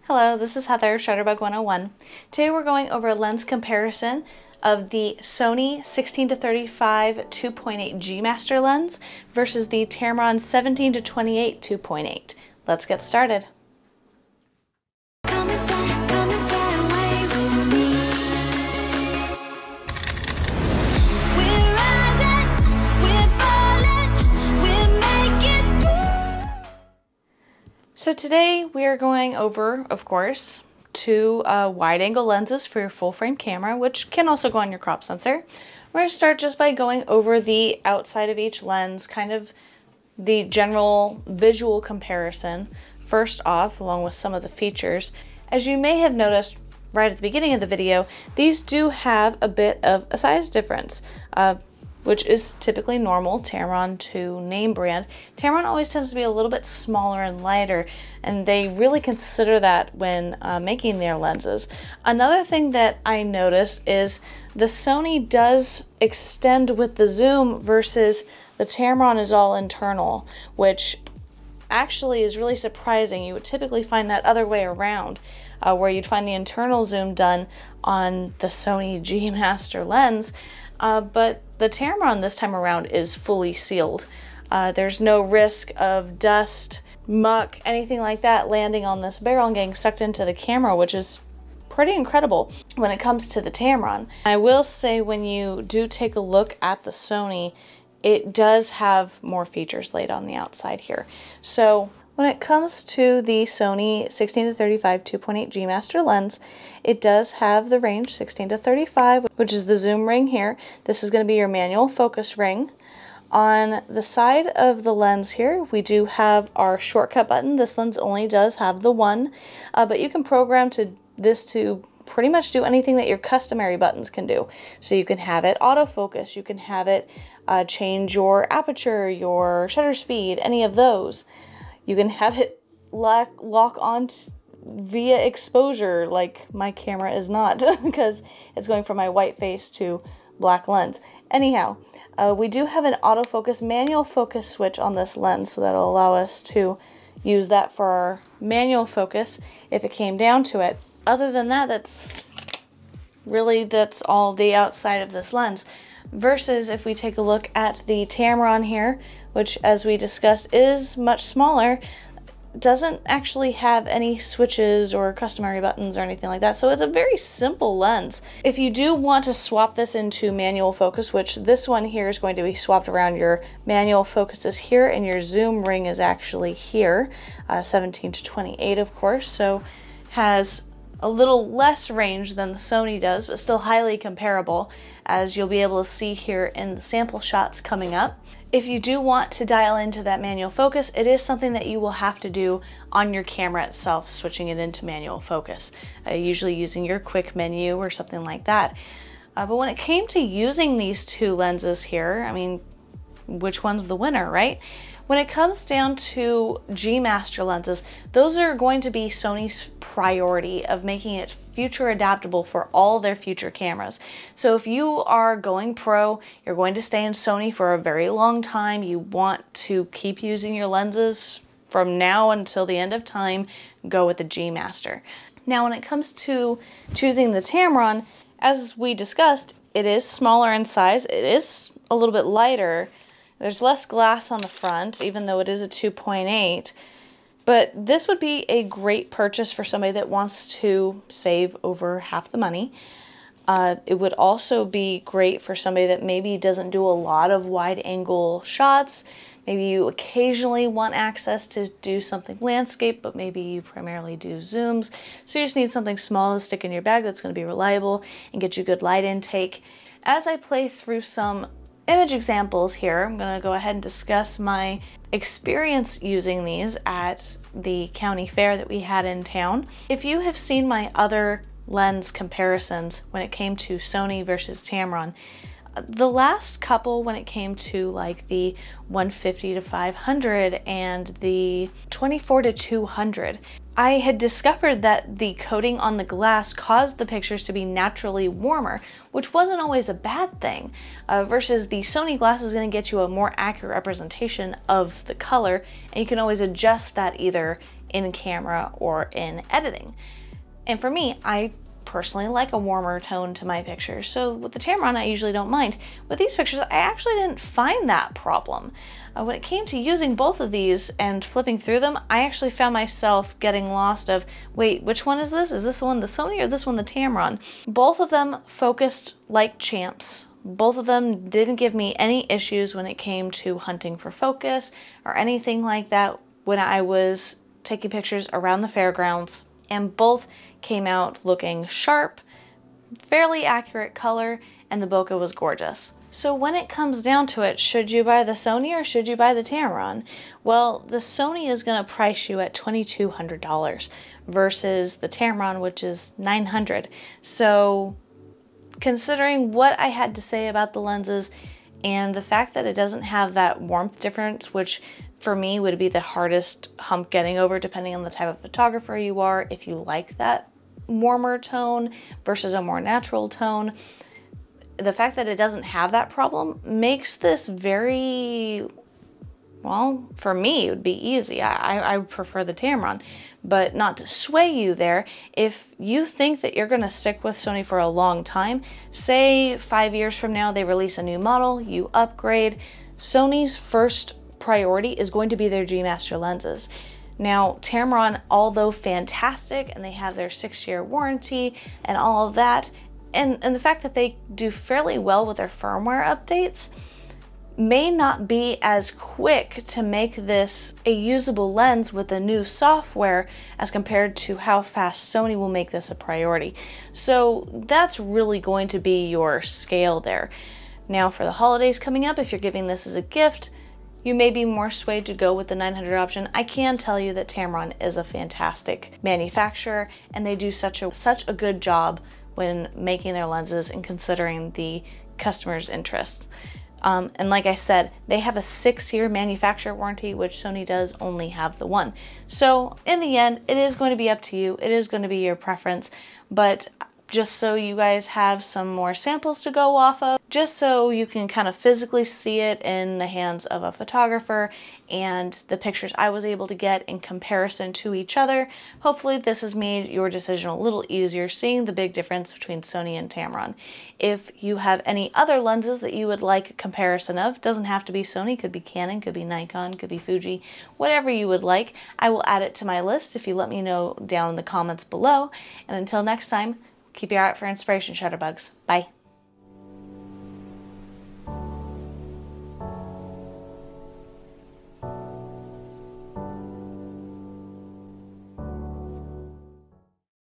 Hello, this is Heather, Shutterbug 101. Today we're going over a lens comparison of the Sony 16-35 2.8 G Master lens versus the Tamron 17-28 2.8. Let's get started. So today we are going over, of course, two wide-angle lenses for your full-frame camera, which can also go on your crop sensor. We're going to start just by going over the outside of each lens, kind of the general visual comparison first off, along with some of the features. As you may have noticed right at the beginning of the video, these do have a bit of a size difference, which is typically normal. Tamron to name brand. Tamron always tends to be a little bit smaller and lighter, and they really consider that when making their lenses. Another thing that I noticed is the Sony does extend with the zoom versus the Tamron is all internal, which actually is really surprising. You would typically find that other way around, where you'd find the internal zoom done on the Sony G Master lens, but the Tamron this time around is fully sealed. There's no risk of dust, muck, anything like that landing on this barrel and getting sucked into the camera, which is pretty incredible when it comes to the Tamron. I will say when you do take a look at the Sony, it does have more features laid on the outside here. So when it comes to the Sony 16-35 2.8 G Master lens, it does have the range 16-35, which is the zoom ring here. This is going to be your manual focus ring. On the side of the lens here, we do have our shortcut button. This lens only does have the one, but you can program this to pretty much do anything that your customary buttons can do. So you can have it autofocus, you can have it change your aperture, your shutter speed, any of those. You can have it lock on via exposure, like my camera is not, because it's going from my white face to black lens. Anyhow, we do have an autofocus manual focus switch on this lens, so that'll allow us to use that for our manual focus if it came down to it. Other than that, that's all the outside of this lens. Versus if we take a look at the Tamron here, which as we discussed is much smaller, doesn't actually have any switches or customary buttons or anything like that. So it's a very simple lens. If you do want to swap this into manual focus, which this one here is going to be swapped around, your manual focus is here and your zoom ring is actually here, 17-28 of course, so has a little less range than the Sony does, but still highly comparable, as you'll be able to see here in the sample shots coming up. If you do want to dial into that manual focus, it is something that you will have to do on your camera itself, switching it into manual focus, usually using your quick menu or something like that. But when it came to using these two lenses here, I mean, which one's the winner, right? When it comes down to G Master lenses, those are going to be Sony's priority of making it future adaptable for all their future cameras. So if you are going pro, you're going to stay in Sony for a very long time, you want to keep using your lenses from now until the end of time, go with the G Master. Now when it comes to choosing the Tamron, as we discussed, it is smaller in size, it is a little bit lighter. There's less glass on the front, even though it is a 2.8, but this would be a great purchase for somebody that wants to save over half the money. It would also be great for somebody that maybe doesn't do a lot of wide-angle shots. Maybe you occasionally want access to do something landscape, but maybe you primarily do zooms. So you just need something small to stick in your bag that's going to be reliable and get you good light intake. As I play through some image examples here, I'm going to go ahead and discuss my experience using these at the county fair that we had in town. If you have seen my other lens comparisons when it came to Sony versus Tamron, the last couple when it came to like the 150-500 and the 24-200, I had discovered that the coating on the glass caused the pictures to be naturally warmer, which wasn't always a bad thing, versus the Sony glass is going to get you a more accurate representation of the color, and you can always adjust that either in camera or in editing. And for me, I personally like a warmer tone to my pictures, so with the Tamron I usually don't mind. With these pictures I actually didn't find that problem. When it came to using both of these and flipping through them, I actually found myself getting lost of, wait, which one is this? Is this the one the Sony or this one the Tamron? Both of them focused like champs. Both of them didn't give me any issues when it came to hunting for focus or anything like that when I was taking pictures around the fairgrounds. And both came out looking sharp, fairly accurate color, and the bokeh was gorgeous. So when it comes down to it, should you buy the Sony or should you buy the Tamron? Well, the Sony is going to price you at $2,200 versus the Tamron, which is $900. So considering what I had to say about the lenses and the fact that it doesn't have that warmth difference, which for me would be the hardest hump getting over depending on the type of photographer you are, if you like that warmer tone versus a more natural tone. The fact that it doesn't have that problem makes this very, well, for me it would be easy. I prefer the Tamron, but not to sway you there. If you think that you're gonna stick with Sony for a long time, say 5 years from now they release a new model, you upgrade, Sony's first priority is going to be their G Master lenses. Now, Tamron, although fantastic, and they have their 6-year warranty and all of that, and the fact that they do fairly well with their firmware updates, may not be as quick to make this a usable lens with the new software as compared to how fast Sony will make this a priority. So that's really going to be your scale there. Now, for the holidays coming up, if you're giving this as a gift, you may be more swayed to go with the $900 option. I can tell you that Tamron is a fantastic manufacturer, and they do such a good job when making their lenses and considering the customer's interests. And like I said, they have a 6-year manufacturer warranty, which Sony does only have the 1. So in the end, it is going to be up to you. It is going to be your preference, but just so you guys have some more samples to go off of, just so you can kind of physically see it in the hands of a photographer and the pictures I was able to get in comparison to each other. Hopefully this has made your decision a little easier, seeing the big difference between Sony and Tamron. If you have any other lenses that you would like a comparison of, doesn't have to be Sony, could be Canon, could be Nikon, could be Fuji, whatever you would like, I will add it to my list if you let me know down in the comments below. And until next time, keep your eye out for inspiration, Shutterbugs. Bye.